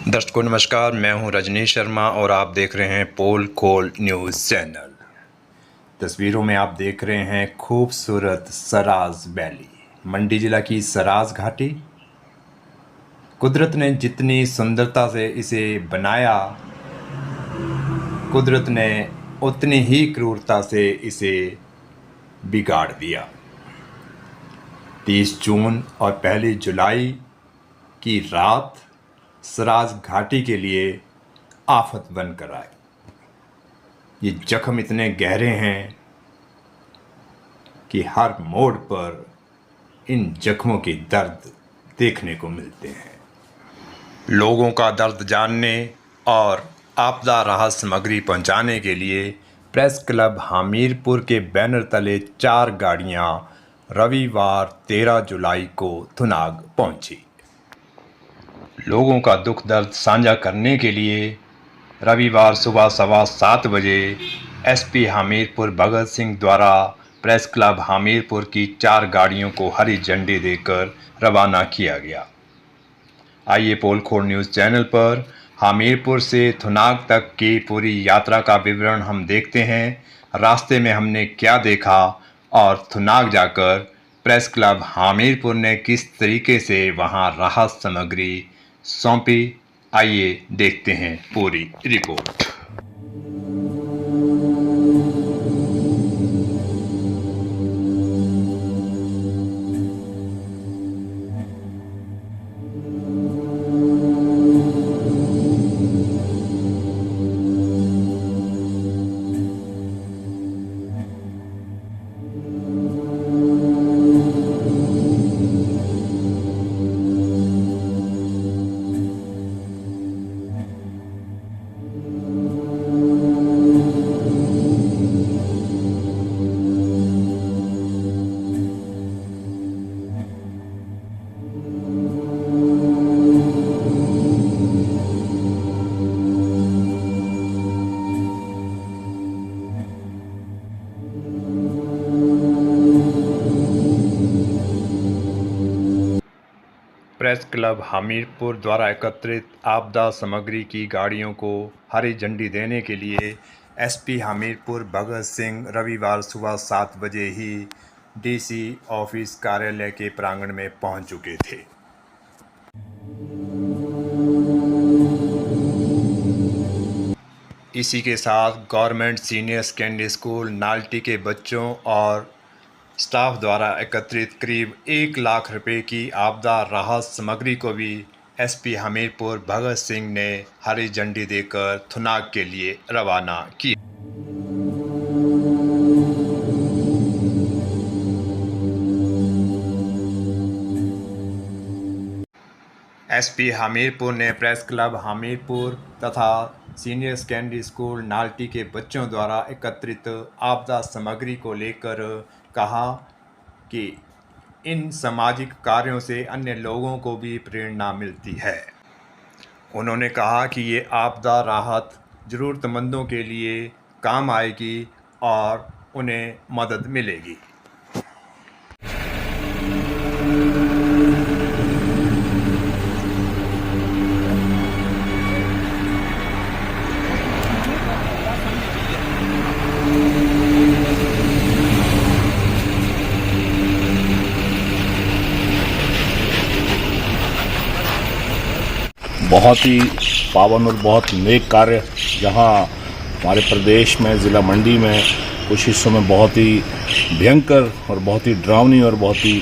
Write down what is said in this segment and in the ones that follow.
दर्शकों नमस्कार, मैं हूं रजनीश शर्मा और आप देख रहे हैं पोल खोल न्यूज़ चैनल। तस्वीरों में आप देख रहे हैं खूबसूरत सराज वैली, मंडी जिला की सराज घाटी। कुदरत ने जितनी सुंदरता से इसे बनाया, कुदरत ने उतनी ही क्रूरता से इसे बिगाड़ दिया। 30 जून और 1 जुलाई की रात सराज घाटी के लिए आफत बनकर आए। ये जख्म इतने गहरे हैं कि हर मोड़ पर इन जख्मों के दर्द देखने को मिलते हैं। लोगों का दर्द जानने और आपदा राहत सामग्री पहुंचाने के लिए प्रेस क्लब हमीरपुर के बैनर तले 4 गाड़ियां रविवार 13 जुलाई को थुनाग पहुंची। लोगों का दुख दर्द साझा करने के लिए रविवार सुबह 7:15 बजे एसपी हमीरपुर भगत सिंह द्वारा प्रेस क्लब हमीरपुर की 4 गाड़ियों को हरी झंडी देकर रवाना किया गया। आइए पोल खोल न्यूज़ चैनल पर हमीरपुर से थुनाग तक की पूरी यात्रा का विवरण हम देखते हैं। रास्ते में हमने क्या देखा और थुनाग जाकर प्रेस क्लब हमीरपुर ने किस तरीके से वहां राहत सामग्री सौंपी। आइए देखते हैं पूरी रिपोर्ट। प्रेस क्लब हमीरपुर द्वारा एकत्रित आपदा सामग्री की गाड़ियों को हरी झंडी देने के लिए एसपी हमीरपुर भगत सिंह रविवार सुबह 7 बजे ही डीसी ऑफिस कार्यालय के प्रांगण में पहुंच चुके थे। इसी के साथ government senior secondary school Nalti के बच्चों और स्टाफ द्वारा एकत्रित करीब 1 लाख रुपए की आपदा राहत सामग्री को भी एसपी हमीरपुर भगत सिंह ने हरी झंडी देकर थुनाग के लिए रवाना की। एसपी हमीरपुर ने प्रेस क्लब हमीरपुर तथा सीनियर सेकेंडरी स्कूल नाल्टी के बच्चों द्वारा एकत्रित आपदा सामग्री को लेकर कहा कि इन सामाजिक कार्यों से अन्य लोगों को भी प्रेरणा मिलती है। उन्होंने कहा कि ये आपदा राहत ज़रूरतमंदों के लिए काम आएगी और उन्हें मदद मिलेगी। बहुत ही पावन और बहुत नेक कार्य, जहां हमारे प्रदेश में ज़िला मंडी में कुछ हिस्सों में बहुत ही भयंकर और बहुत ही डरावनी और बहुत ही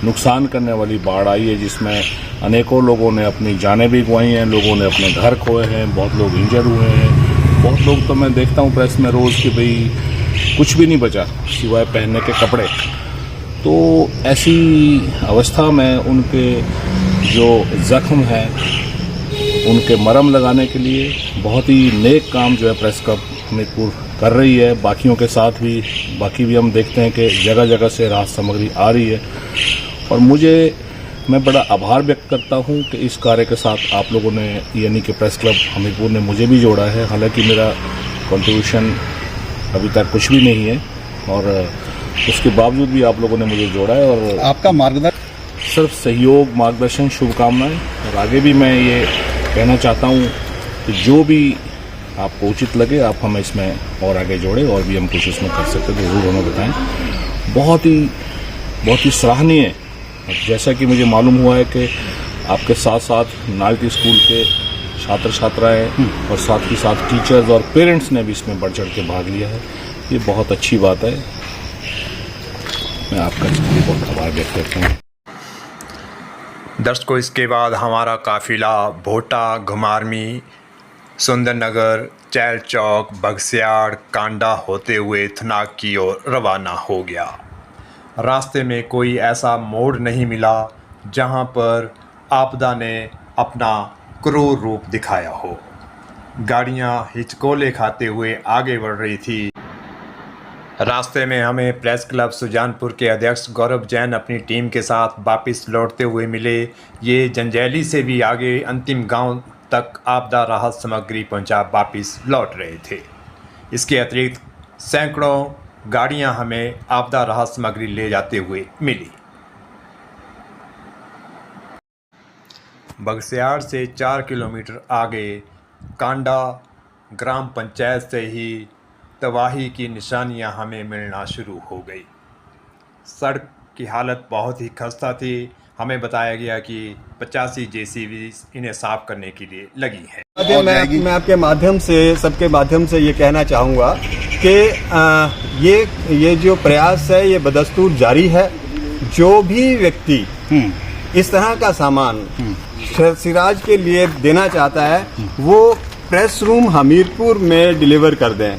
नुकसान करने वाली बाढ़ आई है, जिसमें अनेकों लोगों ने अपनी जानें भी गंवाई हैं, लोगों ने अपने घर खोए हैं, बहुत लोग इंजर हुए हैं। बहुत लोग तो मैं देखता हूं प्रेस में रोज़ कि भाई कुछ भी नहीं बचा सिवाय पहनने के कपड़े। तो ऐसी अवस्था में उनके जो ज़ख्म हैं उनके मरहम लगाने के लिए बहुत ही नेक काम जो है प्रेस क्लब हमीरपुर कर रही है। बाकियों के साथ भी बाकी भी हम देखते हैं कि जगह जगह से राहत सामग्री आ रही है और मैं बड़ा आभार व्यक्त करता हूं कि इस कार्य के साथ आप लोगों ने यानी कि प्रेस क्लब हमीरपुर ने मुझे भी जोड़ा है। हालांकि मेरा कंट्रीब्यूशन अभी तक कुछ भी नहीं है और उसके बावजूद भी आप लोगों ने मुझे जोड़ा है और आपका मार्गदर्शन सिर्फ सहयोग, मार्गदर्शन, शुभकामनाएं और आगे भी मैं ये कहना चाहता हूँ कि जो भी आपको उचित लगे आप हमें इसमें और आगे जोड़े, और भी हम कुछ इसमें कर सकते तो ज़रूर हमें बताएं। बहुत ही सराहनीय, जैसा कि मुझे मालूम हुआ है कि आपके साथ साथ नाल्टी स्कूल के छात्र छात्राएं और साथ ही साथ टीचर्स और पेरेंट्स ने भी इसमें बढ़ चढ़ के भाग लिया है। ये बहुत अच्छी बात है। मैं आपका बहुत आभार व्यक्त करता हूँ। दर्शकों, इसके बाद हमारा काफ़िला भोटा, घुमारमी, सुंदरनगर, चैल चौक, बगस्याड़, कांडा होते हुए थुनाग की ओर रवाना हो गया। रास्ते में कोई ऐसा मोड़ नहीं मिला जहां पर आपदा ने अपना क्रूर रूप दिखाया हो। गाड़ियां हिचकोले खाते हुए आगे बढ़ रही थी। रास्ते में हमें प्रेस क्लब सुजानपुर के अध्यक्ष गौरव जैन अपनी टीम के साथ वापस लौटते हुए मिले। ये जंजैली से भी आगे अंतिम गांव तक आपदा राहत सामग्री पहुंचा वापस लौट रहे थे। इसके अतिरिक्त सैकड़ों गाड़ियां हमें आपदा राहत सामग्री ले जाते हुए मिली। बगस्याड़ से 4 किलोमीटर आगे कांडा ग्राम पंचायत से ही तबाही की निशानियां हमें मिलना शुरू हो गई। सड़क की हालत बहुत ही खस्ता थी। हमें बताया गया कि 85 जेसीबी इन्हें साफ करने के लिए लगी हैं। मैं आपके माध्यम से, सबके माध्यम से ये कहना चाहूँगा कि ये जो प्रयास है ये बदस्तूर जारी है। जो भी व्यक्ति इस तरह का सामान सिराज के लिए देना चाहता है वो प्रेस रूम हमीरपुर में डिलीवर कर दें,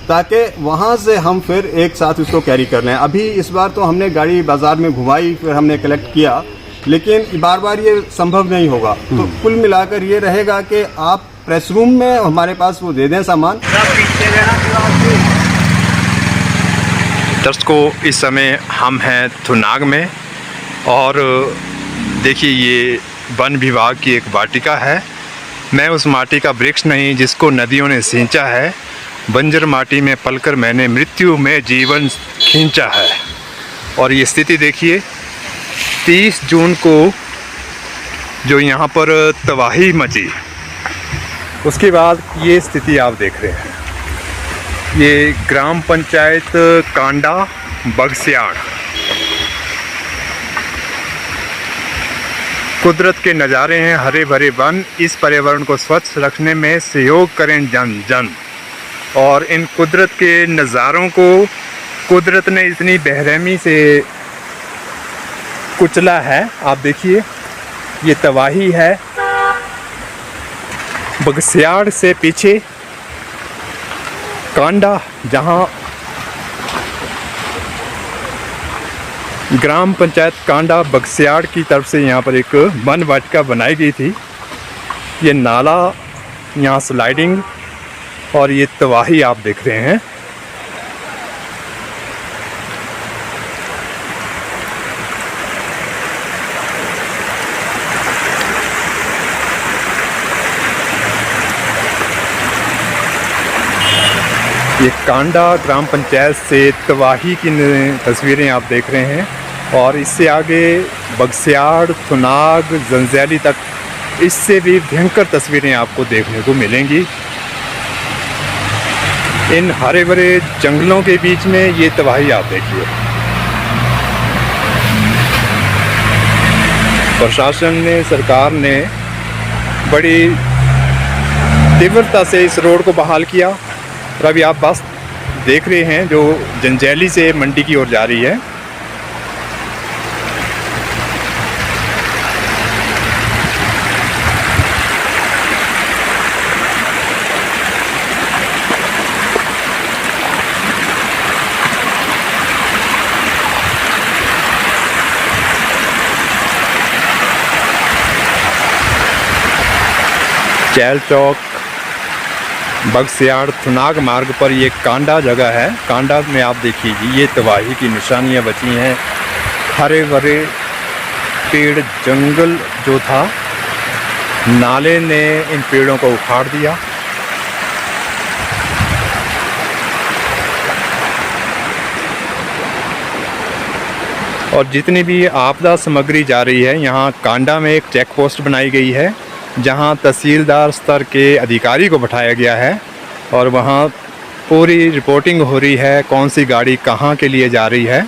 ताकि वहां से हम फिर एक साथ उसको कैरी कर लें। अभी इस बार तो हमने गाड़ी बाजार में घुमाई, फिर हमने कलेक्ट किया, लेकिन बार बार ये संभव नहीं होगा। तो कुल मिलाकर ये रहेगा कि आप प्रेस रूम में हमारे पास वो दे दें सामान। दर्शकों, इस समय हम हैं थुनाग में और देखिए ये वन विभाग की एक वाटिका है। मैं उस माटी का वृक्ष नहीं जिसको नदियों ने सींचा है। बंजर माटी में पलकर मैंने मृत्यु में जीवन खींचा है। और ये स्थिति देखिए, 30 जून को जो यहाँ पर तबाही मची, उसके बाद ये स्थिति आप देख रहे हैं। ये ग्राम पंचायत कांडा बगस्याड़ कुदरत के नज़ारे हैं, हरे भरे वन। इस पर्यावरण को स्वच्छ रखने में सहयोग करें जन जन। और इन कुदरत के नज़ारों को कुदरत ने इतनी बेरहमी से कुचला है। आप देखिए ये तबाही है। बगस्याड़ से पीछे कांडा, जहाँ ग्राम पंचायत कांडा बगस्याड़ की तरफ से यहाँ पर एक वन वाटिका बनाई गई थी। ये नाला, यहाँ स्लाइडिंग और ये तबाही आप देख रहे हैं। ये कांडा ग्राम पंचायत से तबाही की तस्वीरें आप देख रहे हैं। और इससे आगे बगस्याड़, थुनाग, जंजैली तक इससे भी भयंकर तस्वीरें आपको देखने को मिलेंगी। इन हरे भरे जंगलों के बीच में ये तबाही आप देखिए। प्रशासन ने, सरकार ने बड़ी तीव्रता से इस रोड को बहाल किया। और अभी आप बस देख रहे हैं जो जंजैली से मंडी की ओर जा रही है। चैल चौक बगस्याड़ थुनाग मार्ग पर ये कांडा जगह है। कांडा में आप देखिए ये तबाही की निशानियां बची हैं। हरे भरे पेड़, जंगल जो था, नाले ने इन पेड़ों को उखाड़ दिया। और जितनी भी आपदा सामग्री जा रही है, यहाँ कांडा में एक चेक पोस्ट बनाई गई है जहां तहसीलदार स्तर के अधिकारी को बैठाया गया है और वहां पूरी रिपोर्टिंग हो रही है कौन सी गाड़ी कहां के लिए जा रही है।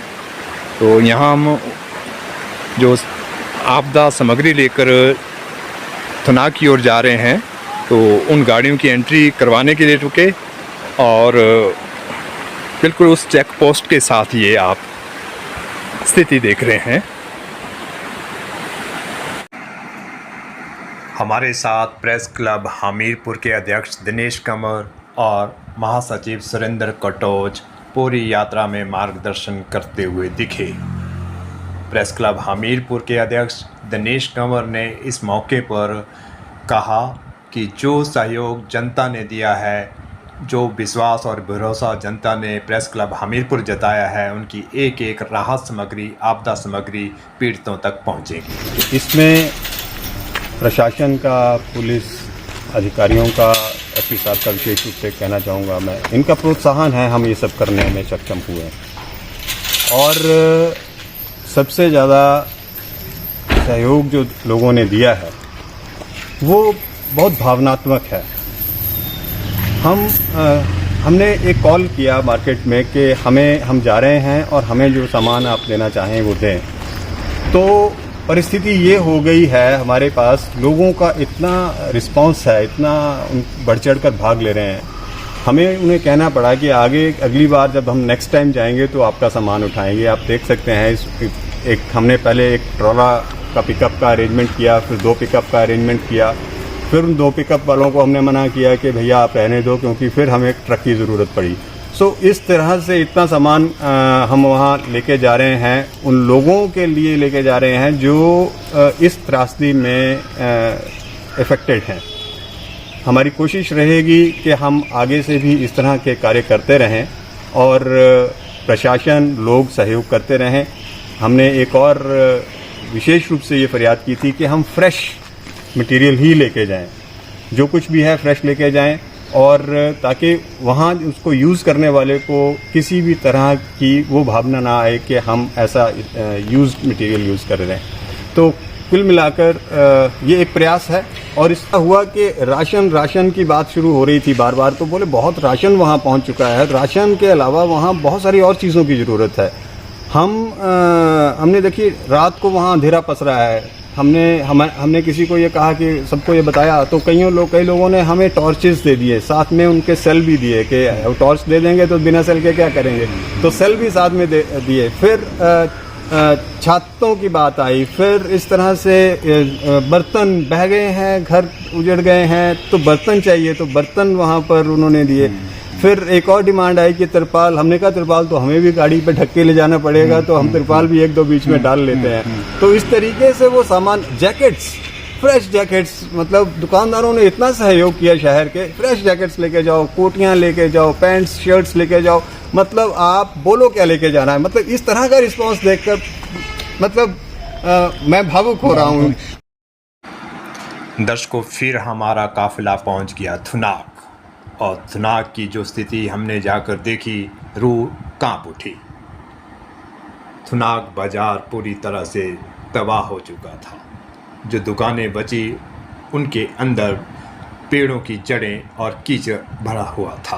तो यहाँ हम जो आपदा सामग्री लेकर थुनाग की ओर जा रहे हैं तो उन गाड़ियों की एंट्री करवाने के लिए रुके और बिल्कुल उस चेक पोस्ट के साथ ये आप स्थिति देख रहे हैं। हमारे साथ प्रेस क्लब हमीरपुर के अध्यक्ष दिनेश कंवर और महासचिव सुरेंद्र कटोच पूरी यात्रा में मार्गदर्शन करते हुए दिखे। प्रेस क्लब हमीरपुर के अध्यक्ष दिनेश कंवर ने इस मौके पर कहा कि जो सहयोग जनता ने दिया है, जो विश्वास और भरोसा जनता ने प्रेस क्लब हमीरपुर जताया है, उनकी एक एक राहत सामग्री, आपदा सामग्री पीड़ितों तक पहुंचेगी। इसमें प्रशासन का, पुलिस अधिकारियों का, एसपी साहब का विशेष रूप से कहना चाहूँगा मैं, इनका प्रोत्साहन है हम ये सब करने में सक्षम हुए हैं। और सबसे ज़्यादा सहयोग जो लोगों ने दिया है वो बहुत भावनात्मक है। हमने एक कॉल किया मार्केट में कि हम जा रहे हैं और हमें जो सामान आप देना चाहें वो दें। तो परिस्थिति ये हो गई है, हमारे पास लोगों का इतना रिस्पांस है, इतना बढ़ चढ़ कर भाग ले रहे हैं, हमें उन्हें कहना पड़ा कि आगे अगली बार जब हम नेक्स्ट टाइम जाएंगे तो आपका सामान उठाएंगे। आप देख सकते हैं हमने पहले एक ट्रॉला का पिकअप का अरेंजमेंट किया, फिर 2 पिकअप का अरेंजमेंट किया, फिर उन 2 पिकअप वालों को हमने मना किया कि भैया आप रहने दो, क्योंकि फिर हमें ट्रक की ज़रूरत पड़ी। इस तरह से इतना सामान हम वहाँ लेके जा रहे हैं, उन लोगों के लिए लेके जा रहे हैं जो इस त्रासदी में इफेक्टेड हैं। हमारी कोशिश रहेगी कि हम आगे से भी इस तरह के कार्य करते रहें और प्रशासन, लोग सहयोग करते रहें। हमने एक और विशेष रूप से ये फरियाद की थी कि हम फ्रेश मटेरियल ही लेके जाएं, जो कुछ भी है फ्रेश लेके जाएं, और ताकि वहाँ उसको यूज़ करने वाले को किसी भी तरह की वो भावना ना आए कि हम ऐसा यूज्ड मटेरियल यूज़ कर रहे हैं। तो कुल मिलाकर ये एक प्रयास है। और इसका हुआ कि राशन की बात शुरू हो रही थी बार बार, तो बोले बहुत राशन वहाँ पहुँच चुका है। राशन के अलावा वहाँ बहुत सारी और चीज़ों की ज़रूरत है। हमने देखिए रात को वहाँ अंधेरा पसरा है। हमने किसी को ये कहा कि सबको ये बताया, तो कई लोगों ने हमें टॉर्चेस दे दिए, साथ में उनके सेल भी दिए कि टॉर्च दे देंगे तो बिना सेल के क्या करेंगे, तो सेल भी साथ में दिए। फिर छातों की बात आई, फिर इस तरह से बर्तन बह गए हैं, घर उजड़ गए हैं, तो बर्तन चाहिए, तो बर्तन वहाँ पर उन्होंने दिए। फिर एक और डिमांड आई कि तिरपाल। हमने कहा तिरपाल तो हमें भी गाड़ी पे ढक के ले जाना पड़ेगा, तो हम तिरपाल भी 1-2 बीच में डाल लेते हैं। तो इस तरीके से वो सामान, जैकेट्स, फ्रेश जैकेट्स, मतलब दुकानदारों ने इतना सहयोग किया शहर के, फ्रेश जैकेट्स लेके जाओ, कोटियां लेके जाओ, पैंट्स शर्ट्स लेके जाओ, मतलब आप बोलो क्या लेके जाना है। मतलब इस तरह का रिस्पॉन्स देखकर मतलब मैं भावुक हो रहा हूँ। दर्शकों, फिर हमारा काफिला पहुंच गया थुनाग, और थुनाग की जो स्थिति हमने जाकर देखी, रूह कांप उठी। थुनाग बाजार पूरी तरह से तबाह हो चुका था। जो दुकानें बची उनके अंदर पेड़ों की जड़ें और कीचड़ भरा हुआ था।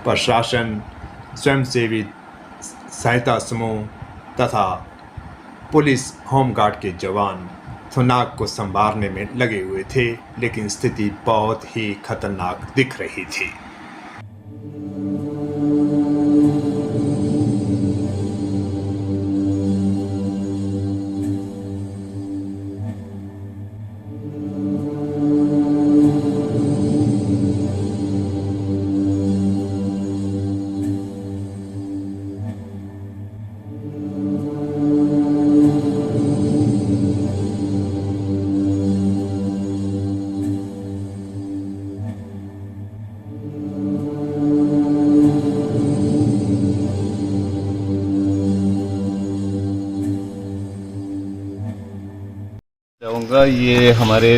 प्रशासन, स्वयंसेवी सहायता समूह तथा पुलिस, होमगार्ड के जवान थुनाग को संभालने में लगे हुए थे, लेकिन स्थिति बहुत ही खतरनाक दिख रही थी। चाहूँगा ये हमारे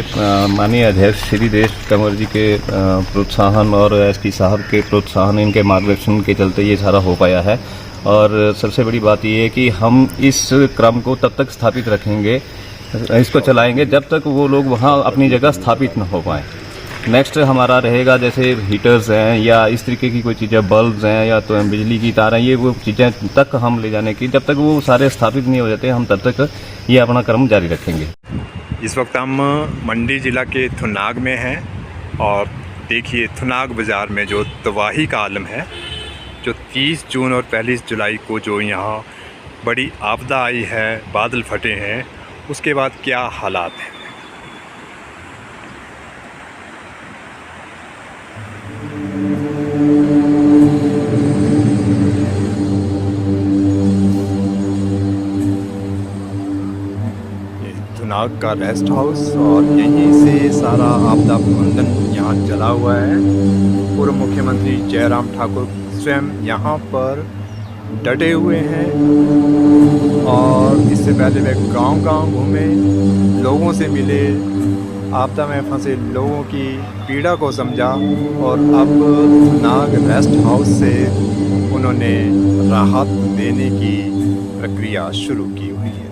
माननीय अध्यक्ष श्री दिनेश कंवर जी के प्रोत्साहन और एसपी साहब के प्रोत्साहन, इनके मार्गदर्शन के चलते ये सारा हो पाया है। और सबसे बड़ी बात ये है कि हम इस क्रम को तब तक स्थापित रखेंगे इसको चलाएंगे जब तक वो लोग वहाँ अपनी जगह स्थापित न हो पाए। नेक्स्ट हमारा रहेगा जैसे हीटर्स हैं या इस तरीके की कोई चीज़ें, बल्ब्स हैं या तो बिजली की तार हैं, ये वो चीज़ें तक हम ले जाने की, जब तक वो सारे स्थापित नहीं हो जाते हम तब तक ये अपना क्रम जारी रखेंगे। इस वक्त हम मंडी ज़िला के थुनाग में हैं और देखिए थुनाग बाज़ार में जो तबाही का आलम है, जो 30 जून और 1 जुलाई को जो यहाँ बड़ी आपदा आई है, बादल फटे हैं, उसके बाद क्या हालात हैं। ये थुनाग का रेस्ट हाउस और यहीं से सारा आपदा प्रबंधन यहाँ चला हुआ है। पूर्व मुख्यमंत्री जयराम ठाकुर स्वयं यहाँ पर डटे हुए हैं और इससे पहले वे गांव-गांव घूमे, लोगों से मिले, आपदा में फंसे लोगों की पीड़ा को समझा और अब नाग रेस्ट हाउस से उन्होंने राहत देने की प्रक्रिया शुरू की हुई है।